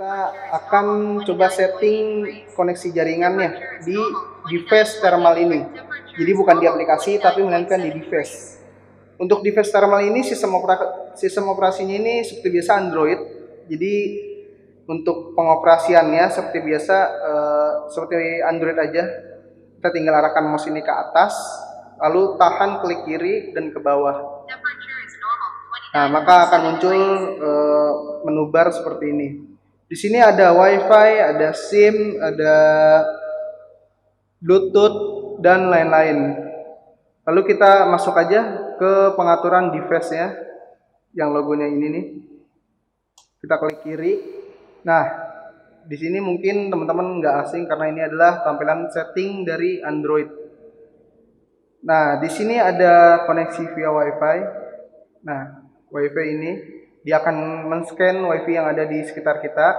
Kita akan coba setting koneksi jaringannya di device thermal ini. Jadi bukan di aplikasi tapi melainkan di device. Untuk device thermal ini sistem operasinya ini seperti biasa Android. Jadi untuk pengoperasiannya seperti biasa seperti Android aja. Kita tinggal arahkan mouse ini ke atas, lalu tahan klik kiri dan ke bawah. Nah, maka akan muncul menu bar seperti ini. Di sini ada WiFi, ada SIM, ada Bluetooth dan lain-lain. Lalu kita masuk aja ke pengaturan device-nya yang logonya ini nih. Kita klik kiri. Nah, di sini mungkin teman-teman nggak asing karena ini adalah tampilan setting dari Android. Nah, di sini ada koneksi via WiFi. Nah, WiFi ini dia akan men-scan WiFi yang ada di sekitar kita.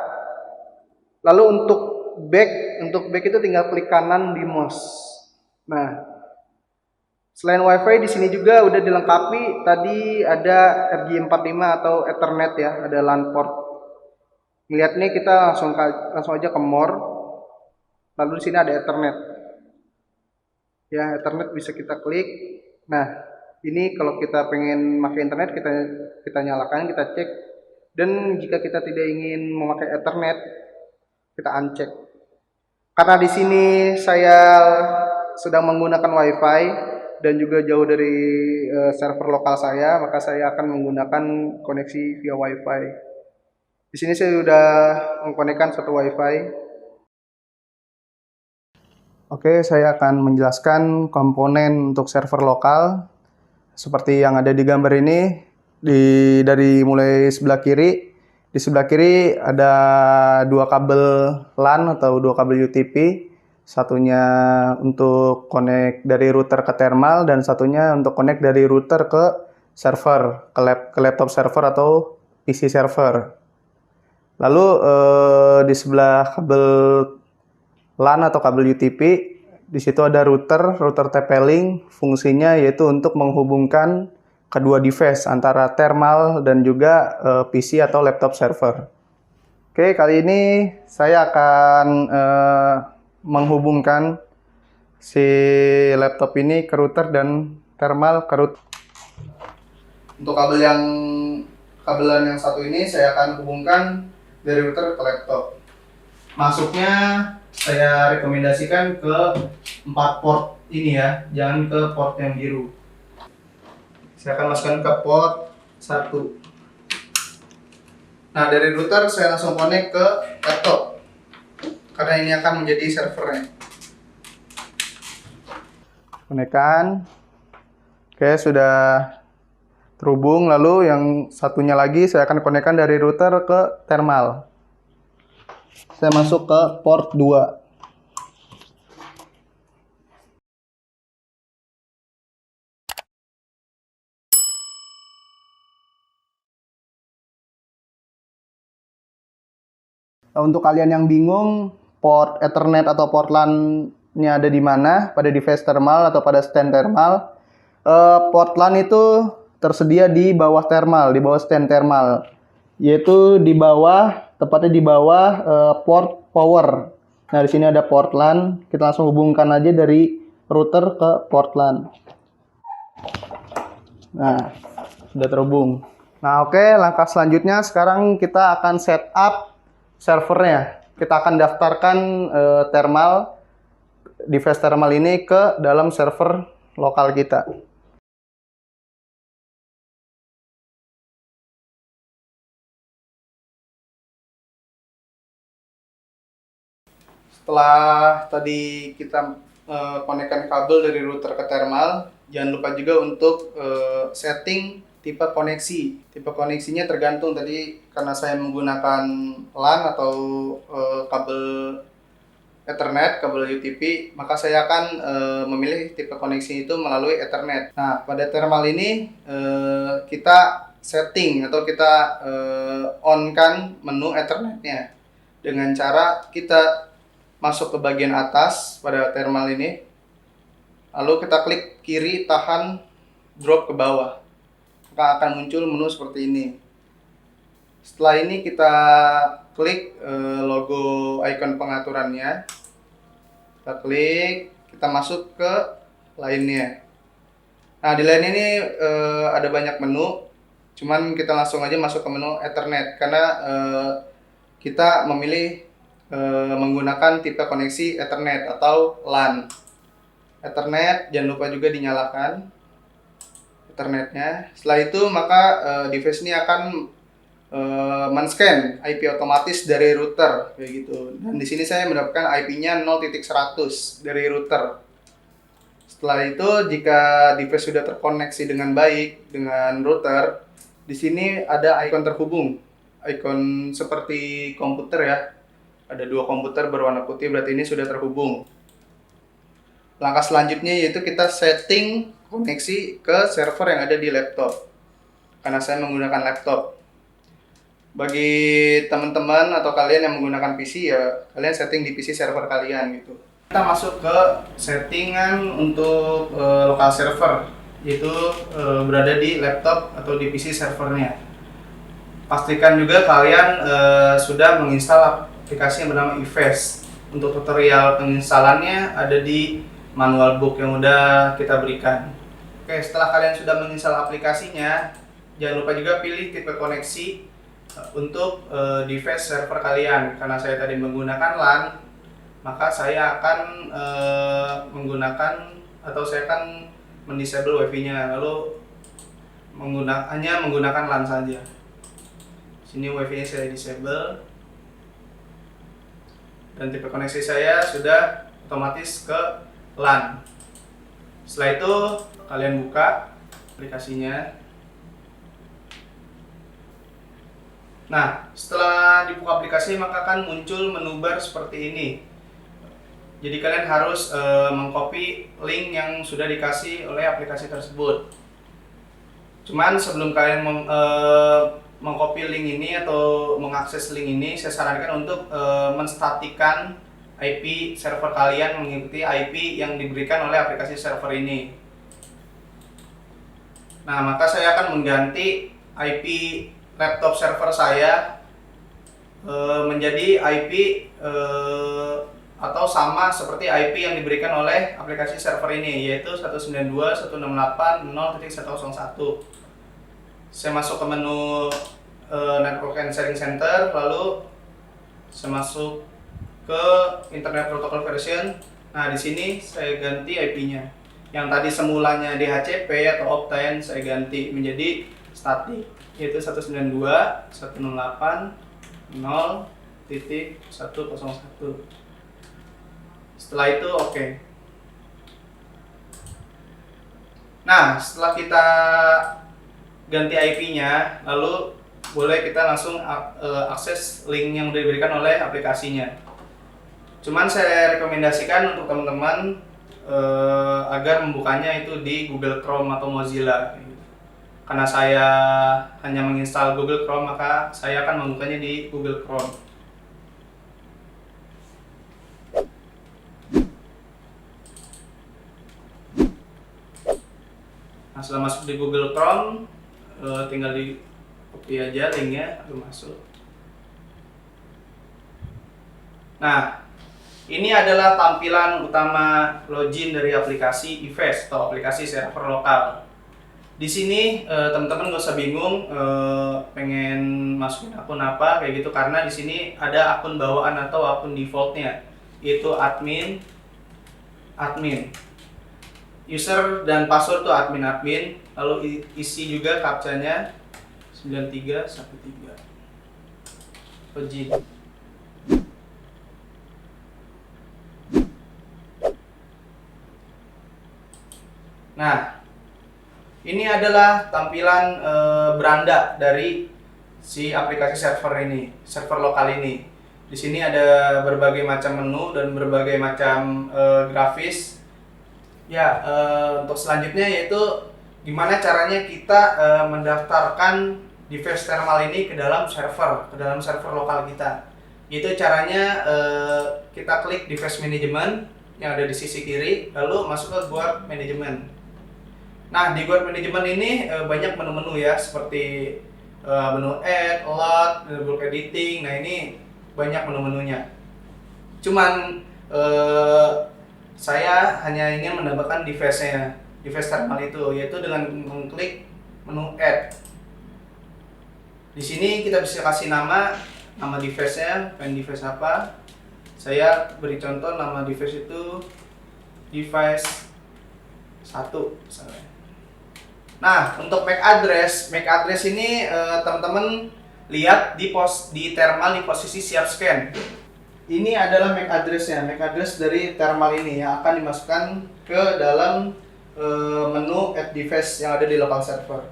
Lalu untuk back itu tinggal klik kanan di mouse. Nah, selain WiFi di sini juga udah dilengkapi. Tadi ada RJ45 atau Ethernet ya, ada LAN port. Lihat nih kita langsung aja ke more. Lalu di sini ada Ethernet. Ya, Ethernet bisa kita klik. Nah, ini kalau kita pengen pakai internet kita nyalakan, kita cek. Dan jika kita tidak ingin memakai Ethernet, kita uncheck. Karena di sini saya sedang menggunakan WiFi dan juga jauh dari server lokal saya, maka saya akan menggunakan koneksi via WiFi. Di sini saya sudah mengkonekkan satu WiFi. Oke, saya akan menjelaskan komponen untuk server lokal seperti yang ada di gambar ini. Dari mulai sebelah kiri, di sebelah kiri ada dua kabel LAN atau dua kabel UTP. Satunya untuk connect dari router ke thermal dan satunya untuk connect dari router ke server, ke laptop server atau PC server. Lalu di sebelah kabel LAN atau kabel UTP, di situ ada router TP-Link, fungsinya yaitu untuk menghubungkan kedua device antara thermal dan juga PC atau laptop server. Oke, kali ini saya akan menghubungkan si laptop ini ke router dan thermal ke router. Untuk kabelan yang satu ini saya akan hubungkan dari router ke laptop. Masuknya saya rekomendasikan ke 4 port ini ya, jangan ke port yang biru. Saya akan masukkan ke port 1. Nah, dari router saya langsung connect ke laptop karena ini akan menjadi servernya. Konekkan. Oke, sudah terhubung. Lalu yang satunya lagi saya akan konekkan dari router ke thermal. Saya masuk ke port 2. Nah, untuk kalian yang bingung port Ethernet atau port LAN-nya ada di mana, pada device thermal atau pada stand thermal, port LAN itu tersedia di bawah thermal, di bawah stand thermal, yaitu di bawah, tepatnya di bawah port power. Nah, di sini ada port LAN, kita langsung hubungkan aja dari router ke port LAN. Nah, sudah terhubung. Nah, oke, langkah selanjutnya sekarang kita akan setup servernya. Kita akan daftarkan device thermal ini ke dalam server lokal kita. Setelah tadi kita konekkan kabel dari router ke thermal, jangan lupa juga untuk setting tipe koneksi. Tipe koneksinya tergantung tadi karena saya menggunakan LAN atau kabel Ethernet, kabel UTP, maka saya akan memilih tipe koneksi itu melalui Ethernet. Nah, pada thermal ini kita setting atau kita on-kan menu Ethernetnya dengan cara kita masuk ke bagian atas pada thermal ini, lalu kita klik kiri, tahan, drop ke bawah, maka akan muncul menu seperti ini. Setelah ini kita klik logo icon pengaturannya. Kita klik, kita masuk ke lainnya. Nah, di lain ini ada banyak menu. Cuman kita langsung aja masuk ke menu Ethernet karena kita memilih menggunakan tipe koneksi Ethernet atau LAN. Ethernet jangan lupa juga dinyalakan Ethernetnya. Setelah itu maka device ini akan men-scan IP otomatis dari router kayak gitu. Dan di sini saya mendapatkan IP-nya 0.100 dari router. Setelah itu jika device sudah terkoneksi dengan baik dengan router, di sini ada ikon terhubung. Ikon seperti komputer ya. Ada dua komputer berwarna putih, berarti ini sudah terhubung. Langkah selanjutnya yaitu kita setting koneksi ke server yang ada di laptop. Karena saya menggunakan laptop. Bagi teman-teman atau kalian yang menggunakan PC ya, kalian setting di PC server kalian gitu. Kita masuk ke settingan untuk lokal server, yaitu berada di laptop atau di PC servernya. Pastikan juga kalian sudah menginstal aplikasi yang bernama eFast. Untuk tutorial penginstalannya ada di manual book yang udah kita berikan. Oke, setelah kalian sudah menginstal aplikasinya, jangan lupa juga pilih tipe koneksi untuk device server kalian. Karena saya tadi menggunakan LAN, maka saya akan menggunakan atau saya akan mendisable wifi-nya, lalu hanya menggunakan LAN saja. Sini wifi-nya saya disable dan tipe koneksi saya sudah otomatis ke LAN. Setelah itu kalian buka aplikasinya. Nah, setelah dibuka aplikasi maka akan muncul menu bar seperti ini. Jadi kalian harus mengcopy link yang sudah dikasih oleh aplikasi tersebut. Cuman sebelum kalian mengcopy link ini atau mengakses link ini, saya sarankan untuk menstatikan IP server kalian mengikuti IP yang diberikan oleh aplikasi server ini. Nah, maka saya akan mengganti IP laptop server saya menjadi IP atau sama seperti IP yang diberikan oleh aplikasi server ini, yaitu 192.168.0.101. Saya masuk ke menu Network and Sharing Center, lalu saya masuk ke Internet Protocol version. Nah, di sini saya ganti IP-nya. Yang tadi semulanya DHCP atau Optane saya ganti menjadi static, yaitu 192.168.0.101. Setelah itu oke. Nah, setelah kita ganti IP-nya, lalu boleh kita langsung akses link yang diberikan oleh aplikasinya. Cuman saya rekomendasikan untuk teman-teman agar membukanya itu di Google Chrome atau Mozilla. Karena saya hanya menginstal Google Chrome, maka saya akan membukanya di Google Chrome. Nah, setelah masuk di Google Chrome, tinggal di copy aja linknya, lalu masuk. Nah, ini adalah tampilan utama login dari aplikasi eFast atau aplikasi server lokal. Di sini teman-teman gak usah bingung pengen masukin akun apa kayak gitu, karena di sini ada akun bawaan atau akun defaultnya, yaitu admin. User dan password tuh admin, lalu isi juga captcha-nya 9313. Login. Nah, ini adalah tampilan beranda dari si aplikasi server ini, server lokal ini. Di sini ada berbagai macam menu dan berbagai macam grafis. Ya, untuk selanjutnya yaitu gimana caranya kita mendaftarkan device thermal ini ke dalam server lokal kita. Itu caranya kita klik device management yang ada di sisi kiri, lalu masuk ke guard management. Nah, di guard management ini banyak menu-menu ya, seperti menu add, load, network editing. Nah, ini banyak menu-menunya. Cuman saya hanya ingin menambahkan device-nya, device thermal itu, yaitu dengan mengklik menu add. Di sini kita bisa kasih nama device-nya, pengen device apa. Saya beri contoh nama device itu device 1 misalnya. Nah, untuk MAC address ini teman-teman lihat di thermal di posisi siap scan. Ini adalah MAC address-nya, MAC address dari thermal ini yang akan dimasukkan ke dalam menu add device yang ada di local server.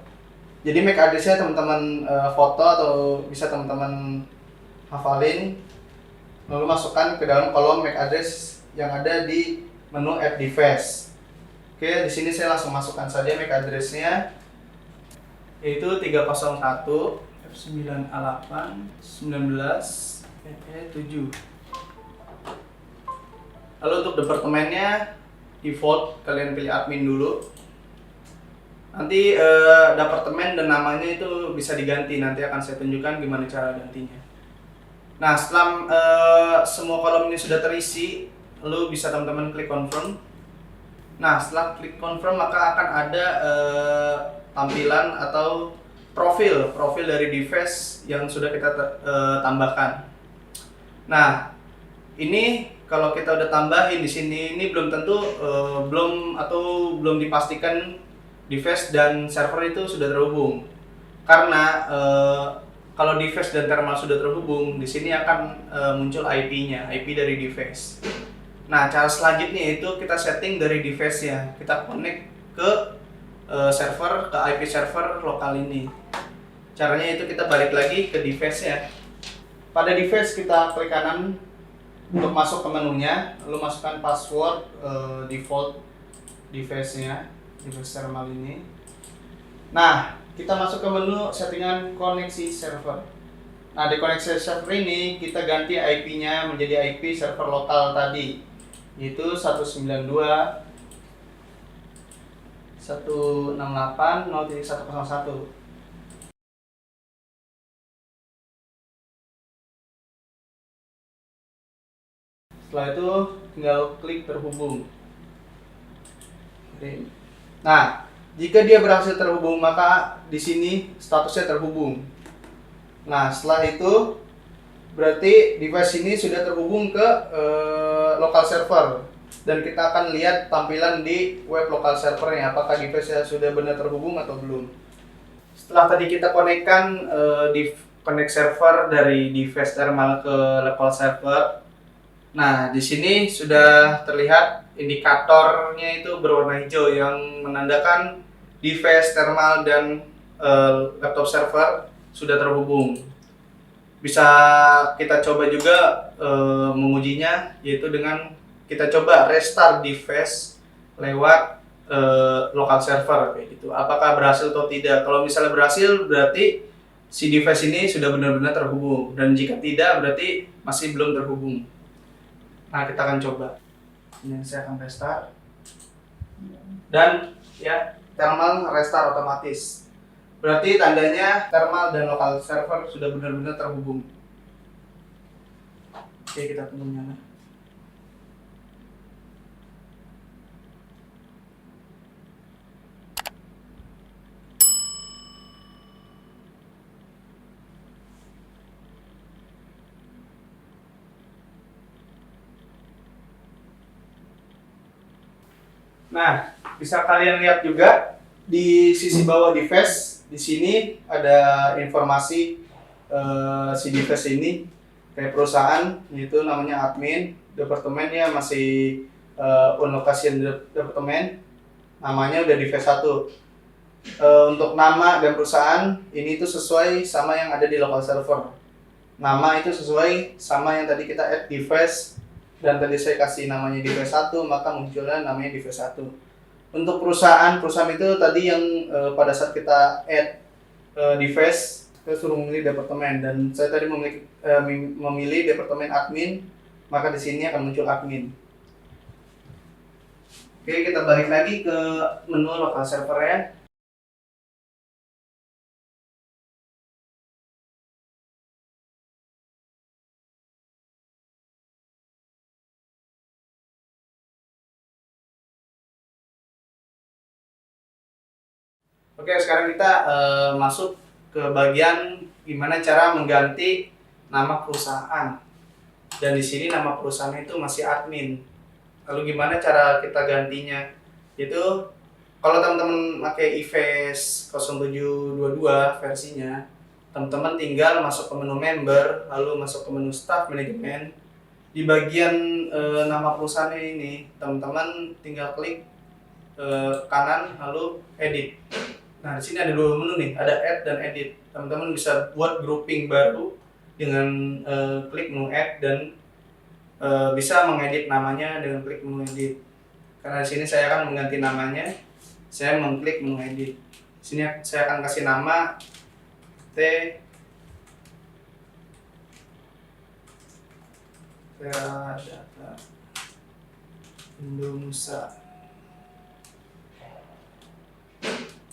Jadi MAC address-nya teman-teman foto atau bisa teman-teman hafalin, lalu masukkan ke dalam kolom MAC address yang ada di menu add device. Oke, di sini saya langsung masukkan saja MAC address-nya, yaitu 301 F9A8 19 7. Lalu untuk departemennya default kalian pilih admin dulu. Nanti departemen dan namanya itu bisa diganti, nanti akan saya tunjukkan gimana cara gantinya. Nah, setelah semua kolom ini sudah terisi, lalu bisa teman-teman klik confirm. Nah, setelah klik confirm maka akan ada tampilan atau profil dari device yang sudah kita tambahkan. Nah, ini kalau kita udah tambahin di sini, ini belum tentu belum dipastikan device dan server itu sudah terhubung. Karena kalau device dan thermal sudah terhubung, di sini akan muncul IP-nya, IP dari device. Nah, cara selanjutnya itu kita setting dari device-nya. Kita connect ke server, ke IP server lokal ini. Caranya itu kita balik lagi ke device-nya. Pada device kita klik kanan untuk masuk ke menunya, lalu masukkan password default device-nya, device thermal ini. Nah, kita masuk ke menu settingan koneksi server. Nah, di koneksi server ini kita ganti IP-nya menjadi IP server lokal tadi, yaitu 192.168.0.101. Setelah itu tinggal klik terhubung. Nah, jika dia berhasil terhubung maka di sini statusnya terhubung. Nah, setelah itu berarti device ini sudah terhubung ke local server dan kita akan lihat tampilan di web local servernya apakah device-nya sudah benar terhubung atau belum. Setelah tadi kita konekkan di connect server dari device thermal ke local server. Nah, di sini sudah terlihat indikatornya itu berwarna hijau yang menandakan device thermal dan laptop server sudah terhubung. Bisa kita coba juga mengujinya, yaitu dengan kita coba restart device lewat local server kayak gitu. Apakah berhasil atau tidak? Kalau misalnya berhasil, berarti si device ini sudah benar-benar terhubung, dan jika tidak, berarti masih belum terhubung. Nah, kita akan coba. Ini saya akan restart. Dan ya, thermal restart otomatis. Berarti tandanya thermal dan local server sudah benar-benar terhubung. Oke, kita tunggu nyala. Nah, bisa kalian lihat juga di sisi bawah device, di sini ada informasi si device ini kayak perusahaan, yaitu namanya admin, departemennya masih on location departemen, namanya udah device 1. Untuk nama dan perusahaan ini itu sesuai sama yang ada di local server. Nama itu sesuai sama yang tadi kita add device, dan tadi saya kasih namanya device 1, maka munculnya namanya device 1. Untuk perusahaan itu tadi yang pada saat kita add device, kita suruh memilih departemen, dan saya tadi memilih departemen admin, maka di sini akan muncul admin. Oke, kita balik lagi ke menu local server ya. Oke, sekarang kita masuk ke bagian gimana cara mengganti nama perusahaan. Dan di sini nama perusahaan itu masih admin. Lalu gimana cara kita gantinya? Itu kalau teman-teman pakai iFace 0722 versinya, teman-teman tinggal masuk ke menu member, lalu masuk ke menu staff manajemen. Di bagian nama perusahaannya ini, teman-teman tinggal klik kanan lalu edit. Nah, di sini ada dua menu nih, ada add dan edit. Teman-teman bisa buat grouping baru dengan klik menu add dan bisa mengedit namanya dengan klik menu edit. Karena di sini saya akan mengganti namanya, saya mengklik menu edit. Di sini saya akan kasih nama Teradata Indonesia.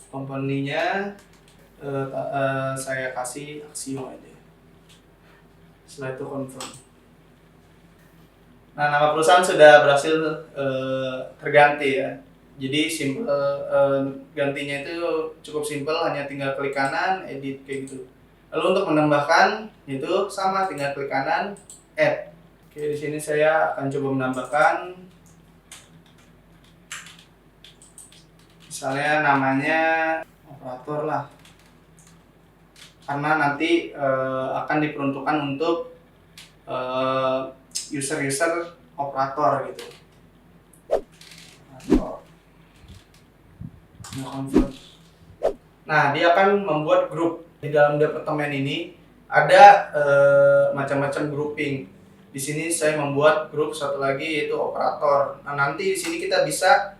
Company-nya saya kasih Aksio aja. Setelah itu confirm. Nah, nama perusahaan sudah berhasil terganti ya. Jadi simple gantinya itu cukup simple, hanya tinggal klik kanan, edit kayak gitu. Lalu untuk menambahkan itu sama, tinggal klik kanan, add. Oke, di sini saya akan coba menambahkan, misalnya namanya operator lah, karena nanti akan diperuntukkan untuk user-user operator gitu. Nah, dia akan membuat grup. Di dalam departemen ini ada macam-macam grouping. Di sini saya membuat grup satu lagi yaitu operator. Nah, nanti di sini kita bisa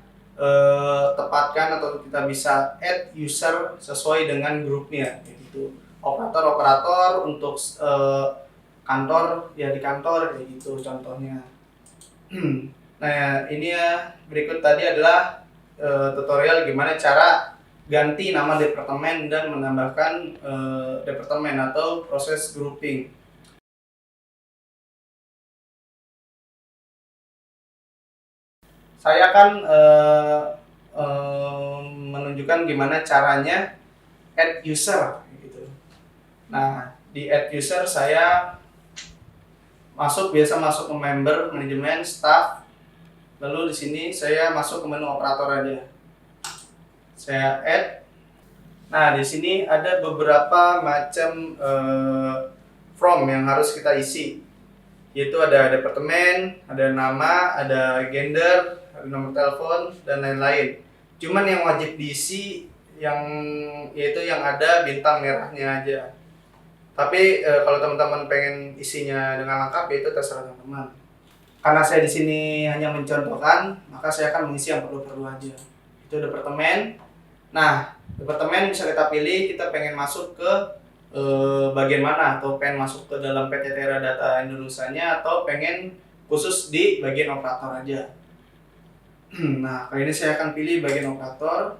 tepatkan atau kita bisa add user sesuai dengan grupnya gitu. Operator-operator untuk kantor ya di kantor kayak gitu contohnya. Nah, ini ya berikut tadi adalah tutorial gimana cara ganti nama departemen dan menambahkan departemen atau proses grouping. Saya akan menunjukkan gimana caranya add user gitu. Nah, di add user saya biasa masuk ke member, manajemen, staff. Lalu di sini saya masuk ke menu operator aja. Saya add. Nah, di sini ada beberapa macam form yang harus kita isi. Yaitu ada departemen, ada nama, ada gender, ada nomor telepon dan lain-lain. Cuman yang wajib diisi yaitu yang ada bintang merahnya aja. Tapi kalau teman-teman pengen isinya dengan lengkap, ya itu terserah teman-teman. Karena saya di sini hanya mencontohkan, maka saya akan mengisi yang perlu-perlu aja. Itu departemen. Nah, departemen bisa kita pilih, kita pengen masuk ke bagian mana, atau pengen masuk ke dalam PT Teradata Indonesia-nya, atau pengen khusus di bagian operator aja. Nah, kali ini saya akan pilih bagian operator.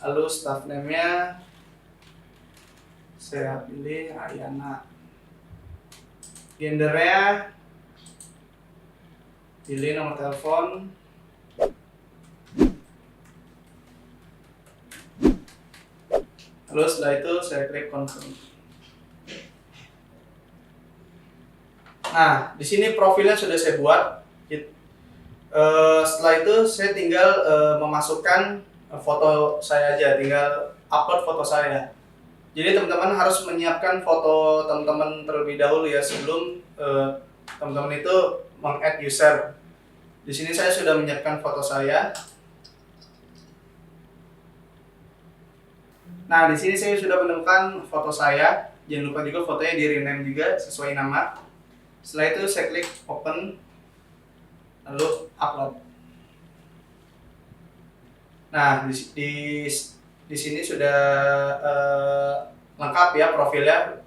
Lalu staff name-nya saya pilih Ayana. Gendernya pilih nomor telepon. Lalu setelah itu saya klik confirm. Nah, di sini profilnya sudah saya buat. Setelah itu saya tinggal memasukkan foto saya aja, tinggal upload foto saya. Jadi teman-teman harus menyiapkan foto teman-teman terlebih dahulu ya sebelum teman-teman itu meng-add user. Di sini saya sudah menyiapkan foto saya. Nah, di sini saya sudah menemukan foto saya. Jangan lupa juga fotonya di rename juga sesuai nama. Setelah itu saya klik open, lalu upload. Nah, di sini sudah lengkap ya profilnya.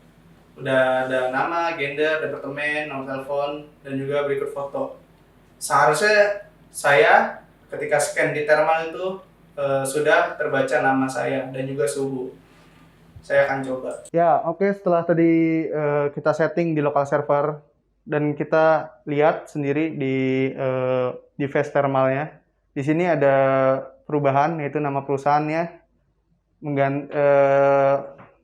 Udah ada nama, gender, departemen, nomor telepon, dan juga berikut foto. Seharusnya saya ketika scan di terminal itu sudah terbaca nama saya dan juga suhu. Saya akan coba. Ya, oke. Setelah tadi kita setting di local server dan kita lihat sendiri di device thermalnya. Di sini ada perubahan yaitu nama perusahaannya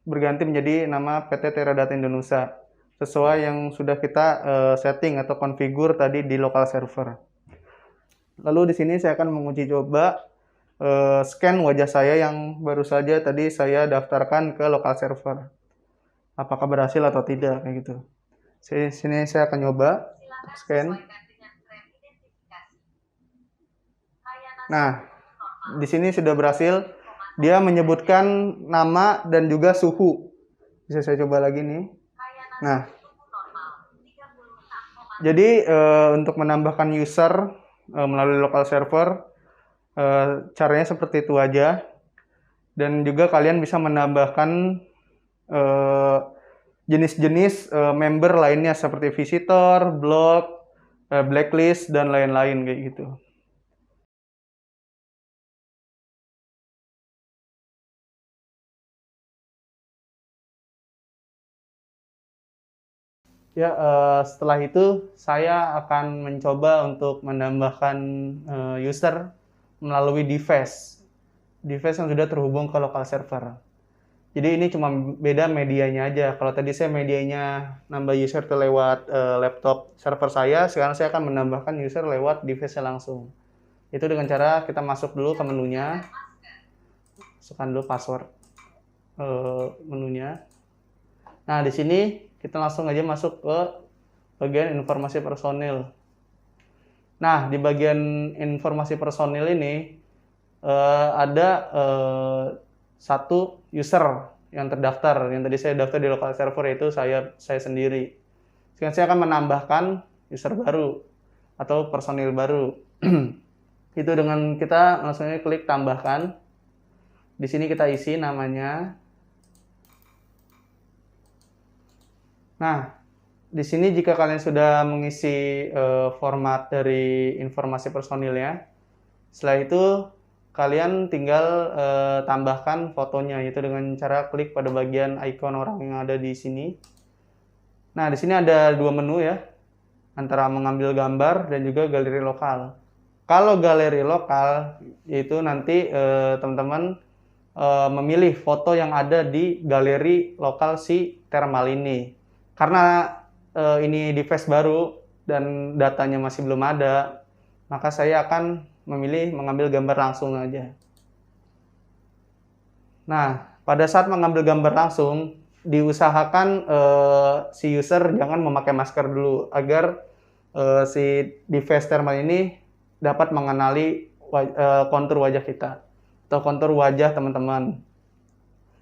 berganti menjadi nama PT Teradata Indonesia sesuai yang sudah kita setting atau konfigur tadi di local server. Lalu di sini saya akan menguji coba scan wajah saya yang baru saja tadi saya daftarkan ke local server. Apakah berhasil atau tidak kayak gitu. Di sini saya akan coba scan. Nah, di sini sudah berhasil. Dia menyebutkan nama dan juga suhu. Bisa saya coba lagi nih. Nah, jadi untuk menambahkan user melalui local server, caranya seperti itu aja. Dan juga kalian bisa menambahkan jenis-jenis member lainnya seperti visitor, blog, blacklist, dan lain-lain kayak gitu. Ya, setelah itu saya akan mencoba untuk menambahkan user melalui device yang sudah terhubung ke local server. Jadi ini cuma beda medianya aja. Kalau tadi saya medianya nambah user itu lewat laptop server saya, sekarang saya akan menambahkan user lewat device langsung. Itu dengan cara kita masuk dulu ke menunya, masukkan dulu password menunya. Nah, di sini kita langsung aja masuk ke bagian informasi personil. Nah, di bagian informasi personil ini ada satu user yang terdaftar, yang tadi saya daftar di local server, yaitu saya sendiri. Sekarang saya akan menambahkan user baru atau personil baru. Itu dengan kita langsung klik tambahkan. Di sini kita isi namanya. Nah, di sini jika kalian sudah mengisi format dari informasi personilnya, setelah itu kalian tinggal tambahkan fotonya, yaitu dengan cara klik pada bagian icon orang yang ada di sini. Nah, di sini ada dua menu ya, antara mengambil gambar dan juga galeri lokal. Kalau galeri lokal, yaitu nanti teman-teman memilih foto yang ada di galeri lokal si thermal ini. Karena ini device baru dan datanya masih belum ada, maka saya akan memilih mengambil gambar langsung aja. Nah, pada saat mengambil gambar langsung, diusahakan si user jangan memakai masker dulu, agar si device thermal ini dapat mengenali kontur wajah kita, atau kontur wajah teman-teman.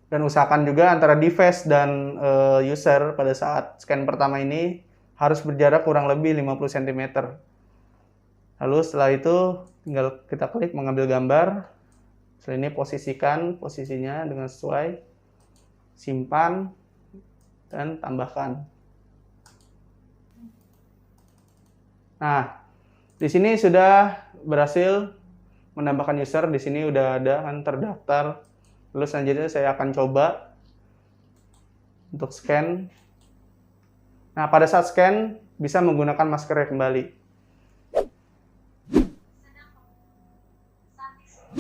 Dan usahakan juga antara device dan user pada saat scan pertama ini harus berjarak kurang lebih 50 cm. Lalu setelah itu tinggal kita klik mengambil gambar. Setelah ini posisikan posisinya dengan sesuai. Simpan dan tambahkan. Nah, di sini sudah berhasil menambahkan user. Di sini udah ada kan terdaftar. Lalu selanjutnya saya akan coba untuk scan. Nah, pada saat scan bisa menggunakan masker kembali.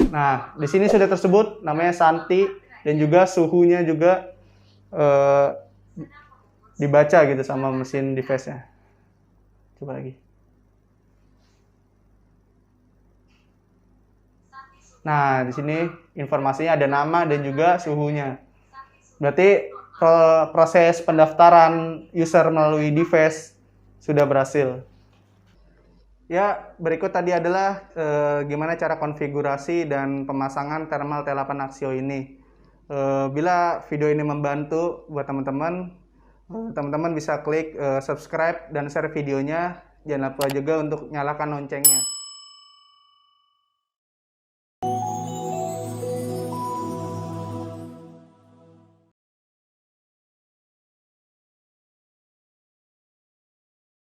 Nah, di sini sudah tersebut namanya Santi dan juga suhunya juga dibaca gitu sama mesin device-nya. Coba lagi. Nah, di sini informasinya ada nama dan juga suhunya. Berarti proses pendaftaran user melalui device sudah berhasil. Ya, berikut tadi adalah gimana cara konfigurasi dan pemasangan thermal T8 Axio ini. Bila video ini membantu buat teman-teman, teman-teman bisa klik subscribe dan share videonya. Jangan lupa juga untuk nyalakan loncengnya.